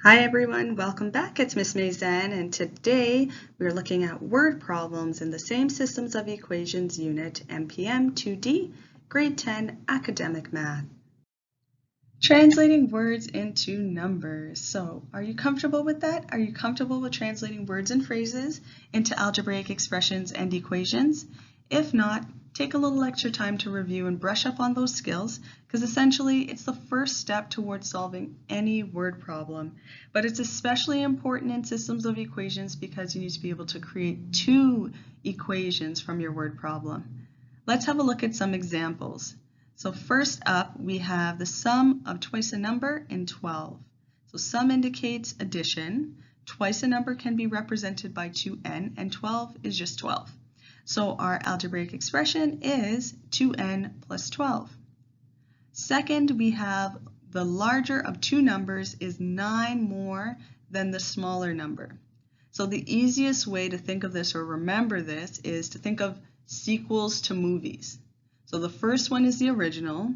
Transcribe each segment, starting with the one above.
Hi everyone, welcome back. It's Miss Mazen, and today we're looking at word problems in the Same Systems of Equations unit, MPM 2D, grade 10 academic math. Translating words into numbers. So, are you comfortable with that? Are you comfortable with translating words and phrases into algebraic expressions and equations? If not, take a little extra time to review and brush up on those skills, because essentially it's the first step towards solving any word problem. But it's especially important in systems of equations because you need to be able to create two equations from your word problem. Let's have a look at some examples. So first up, we have the sum of twice a number and 12. So sum indicates addition. Twice a number can be represented by 2n, and 12 is just 12. So our algebraic expression is 2n plus 12. Second, we have the larger of two numbers is 9 more than the smaller number. So the easiest way to think of this or remember this is to think of sequels to movies. So the first one is the original,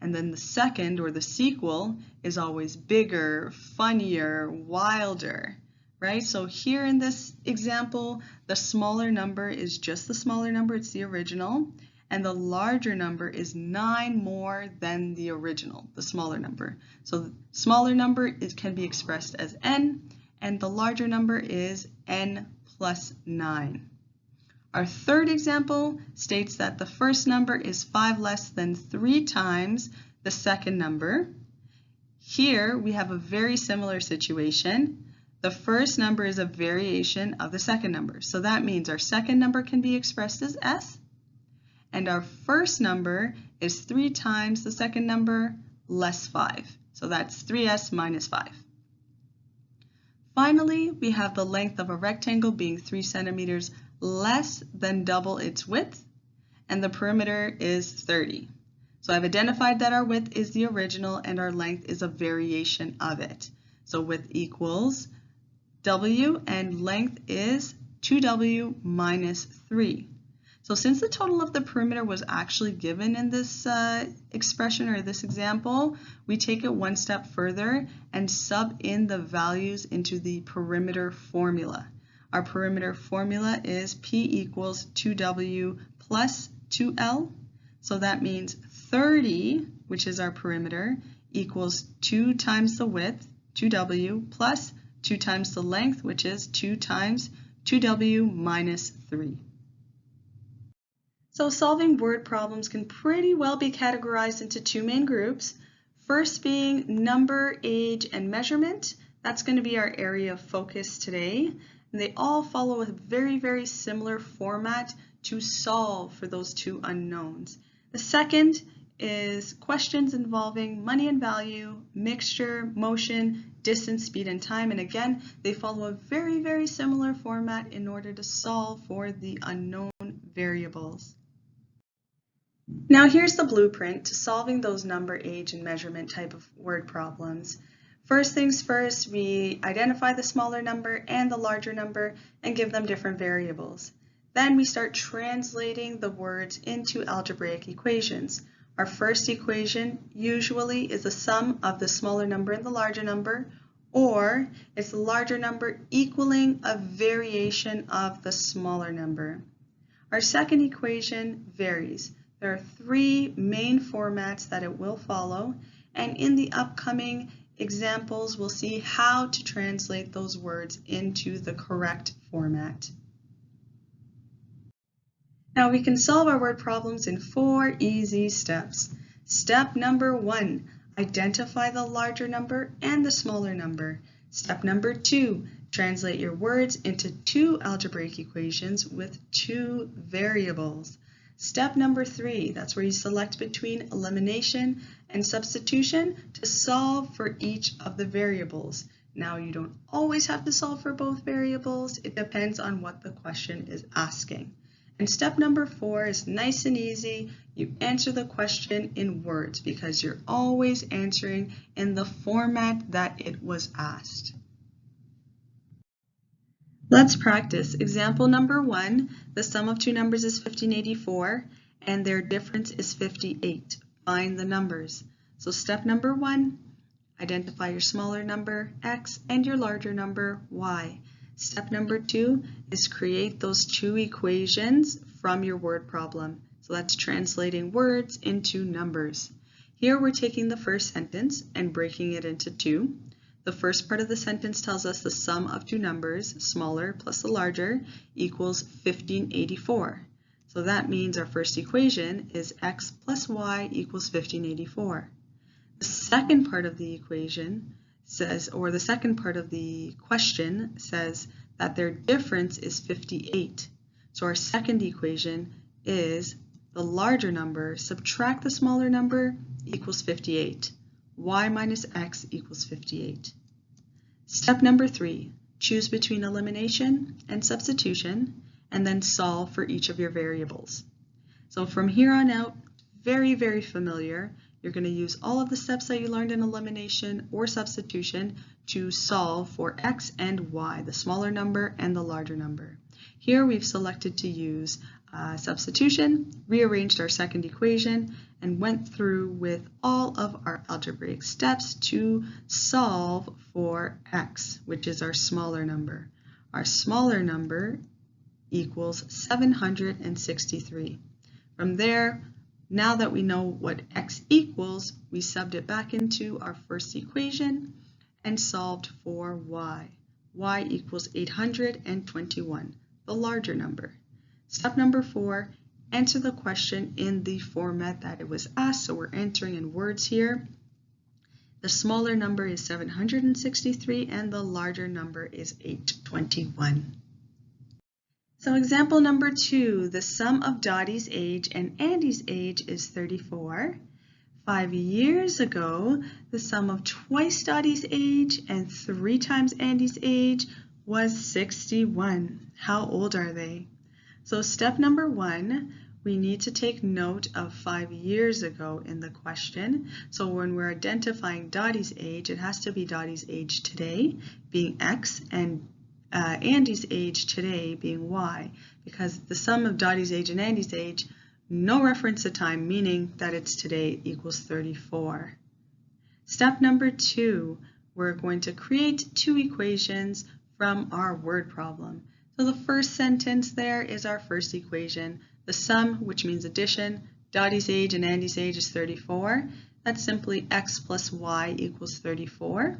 and then the second or the sequel is always bigger, funnier, wilder. Right? So here in this example, the smaller number is just the smaller number, it's the original, and the larger number is 9 more than the original, the smaller number. So the smaller number can be expressed as n, and the larger number is n plus 9. Our third example states that the first number is 5 less than 3 times the second number. Here we have a very similar situation. The first number is a variation of the second number. So that means our second number can be expressed as s, and our first number is 3 times the second number less 5. So that's 3s minus 5. Finally, we have the length of a rectangle being 3 centimeters less than double its width, and the perimeter is 30. So I've identified that our width is the original and our length is a variation of it. So width equals W and length is 2W minus 3. So since the total of the perimeter was actually given in this expression or this example, we take it one step further and sub in the values into the perimeter formula. Our perimeter formula is P equals 2W plus 2L. So that means 30, which is our perimeter, equals 2 times the width, 2W, plus 2 times the length, which is 2 times 2W minus 3. So solving word problems can pretty well be categorized into two main groups. First being number, age, and measurement. That's going to be our area of focus today. And they all follow a very, very similar format to solve for those two unknowns. The second is questions involving money and value, mixture, motion, distance, speed, and time. And again, they follow a very, very similar format in order to solve for the unknown variables. Now here's the blueprint to solving those number, age, and measurement type of word problems. First things first, we identify the smaller number and the larger number and give them different variables. Then we start translating the words into algebraic equations. Our first equation usually is the sum of the smaller number and the larger number, or it's the larger number equaling a variation of the smaller number. Our second equation varies. There are three main formats that it will follow, and in the upcoming examples, we'll see how to translate those words into the correct format. Now we can solve our word problems in 4 easy steps. Step number 1, identify the larger number and the smaller number. Step number 2, translate your words into 2 algebraic equations with 2 variables. Step number 3, that's where you select between elimination and substitution to solve for each of the variables. Now you don't always have to solve for both variables, it depends on what the question is asking. And step number 4 is nice and easy. You answer the question in words because you're always answering in the format that it was asked. Let's practice. Example number 1, the sum of two numbers is 1584 and their difference is 58. Find the numbers. So step number 1, Identify your smaller number, x, and your larger number, y. Step number 2 is create those two equations from your word problem. So that's translating words into numbers. Here we're taking the first sentence and breaking it into two. The first part of the sentence tells us the sum of two numbers, smaller plus the larger, equals 1584. So that means our first equation is x plus y equals 1584. The second part of the equation says, or the second part of the question says that their difference is 58. So our second equation is the larger number, subtract the smaller number, equals 58. Y minus x equals 58. Step number 3, choose between elimination and substitution, and then solve for each of your variables. So from here on out, very, very familiar. You're going to use all of the steps that you learned in elimination or substitution to solve for x and y, the smaller number and the larger number. Here we've selected to use substitution, rearranged our second equation, and went through with all of our algebraic steps to solve for x, which is our smaller number. Our smaller number equals 763. From there, now that we know what x equals, we subbed it back into our first equation and solved for y. Y equals 821, the larger number. Step number 4, answer the question in the format that it was asked. So we're entering in words here. The smaller number is 763 and the larger number is 821. So example number 2, the sum of Dottie's age and Andy's age is 34. 5 years ago, the sum of twice Dottie's age and 3 times Andy's age was 61. How old are they? So step number 1, we need to take note of 5 years ago in the question. So when we're identifying Dottie's age, it has to be Dottie's age today, being x, and Andy's age today being y, because the sum of Dottie's age and Andy's age, no reference to time, meaning that it's today, equals 34. Step number 2, we're going to create two equations from our word problem. So the first sentence there is our first equation. The sum, which means addition, Dottie's age and Andy's age is 34. That's simply x plus y equals 34.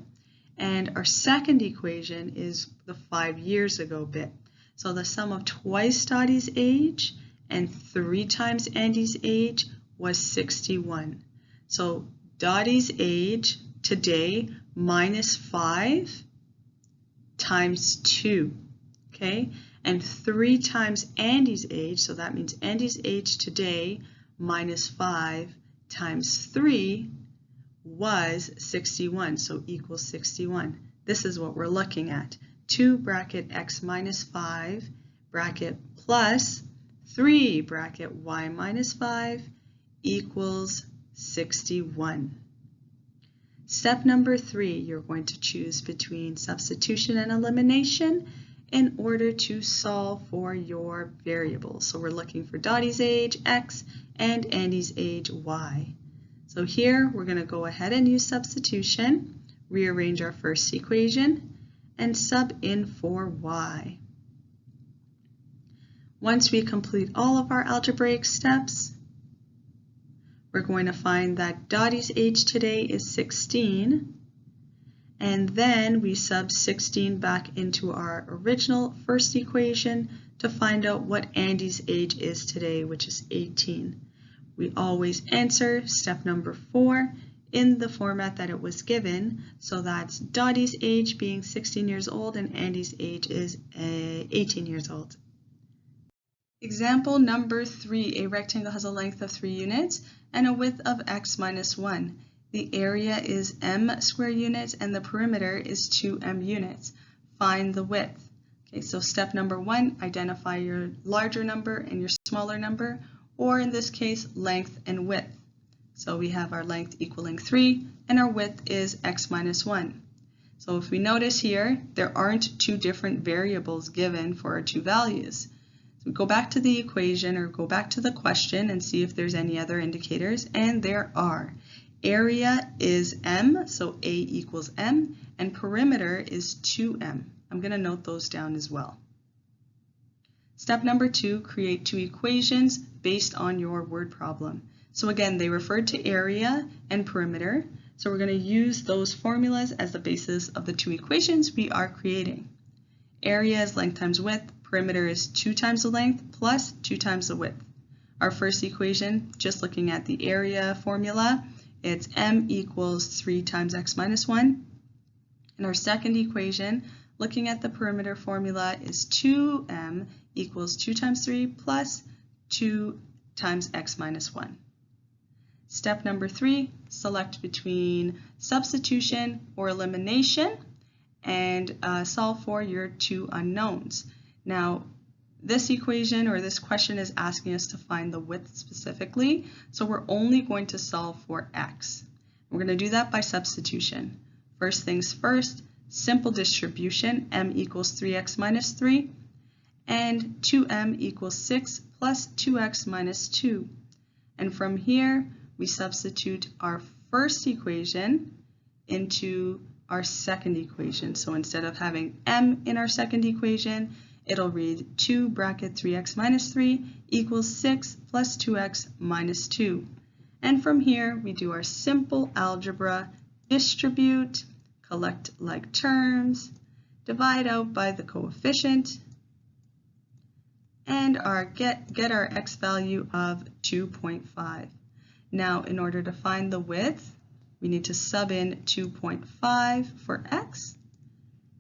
And our second equation is the 5 years ago bit. So the sum of twice Dottie's age and 3 times Andy's age was 61. So Dottie's age today minus 5 times 2, okay? And 3 times Andy's age, so that means Andy's age today minus 5 times 3 was 61, so equals 61. This is what we're looking at. 2 bracket x minus 5 bracket plus 3 bracket y minus 5 equals 61. Step number 3, you're going to choose between substitution and elimination in order to solve for your variables. So we're looking for Dottie's age, x, and Andy's age, y. So here we're going to go ahead and use substitution, rearrange our first equation, and sub in for y. Once we complete all of our algebraic steps, we're going to find that Dottie's age today is 16, and then we sub 16 back into our original first equation to find out what Andy's age is today, which is 18. We always answer step number 4 in the format that it was given. So that's Dottie's age being 16 years old and Andy's age is 18 years old. Example number 3, a rectangle has a length of 3 units and a width of x minus 1. The area is m square units and the perimeter is 2m units. Find the width. Okay, so step number 1, identify your larger number and your smaller number, or in this case, length and width. So we have our length equaling 3 and our width is x minus 1. So if we notice here, there aren't two different variables given for our two values. So we go back to the equation or go back to the question and see if there's any other indicators, and there are. Area is m, so A equals m, and perimeter is 2m. I'm going to note those down as well. Step number 2, create two equations based on your word problem. So again, they referred to area and perimeter, so we're going to use those formulas as the basis of the two equations we are creating. Area is length times width, perimeter is 2 times the length plus 2 times the width. Our first equation, just looking at the area formula, it's m equals 3 times x minus 1. And our second equation, looking at the perimeter formula, is 2m equals 2 times 3 plus 2 times x minus 1. Step number 3, select between substitution or elimination and solve for your two unknowns. Now, this equation or this question is asking us to find the width specifically, so we're only going to solve for x. We're going to do that by substitution. First things first, simple distribution, m equals 3x minus 3, and 2m equals 6 plus 2x minus 2. And from here, we substitute our first equation into our second equation. So instead of having m in our second equation, it'll read 2 bracket 3x minus 3 equals 6 plus 2x minus 2. And from here, we do our simple algebra, distribute, collect like terms, divide out by the coefficient, and get our x value of 2.5. Now, in order to find the width, we need to sub in 2.5 for x,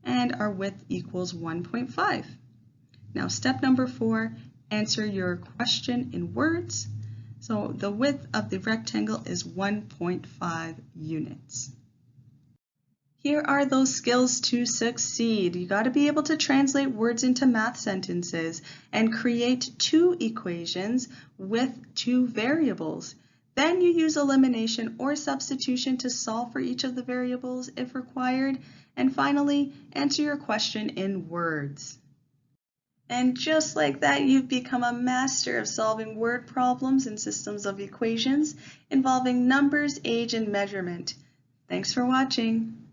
and our width equals 1.5. Now, step number 4, answer your question in words. So the width of the rectangle is 1.5 units. Here are those skills to succeed. You got to be able to translate words into math sentences and create two equations with two variables. Then you use elimination or substitution to solve for each of the variables if required. And finally, answer your question in words. And just like that, you've become a master of solving word problems and systems of equations involving numbers, age, and measurement. Thanks for watching.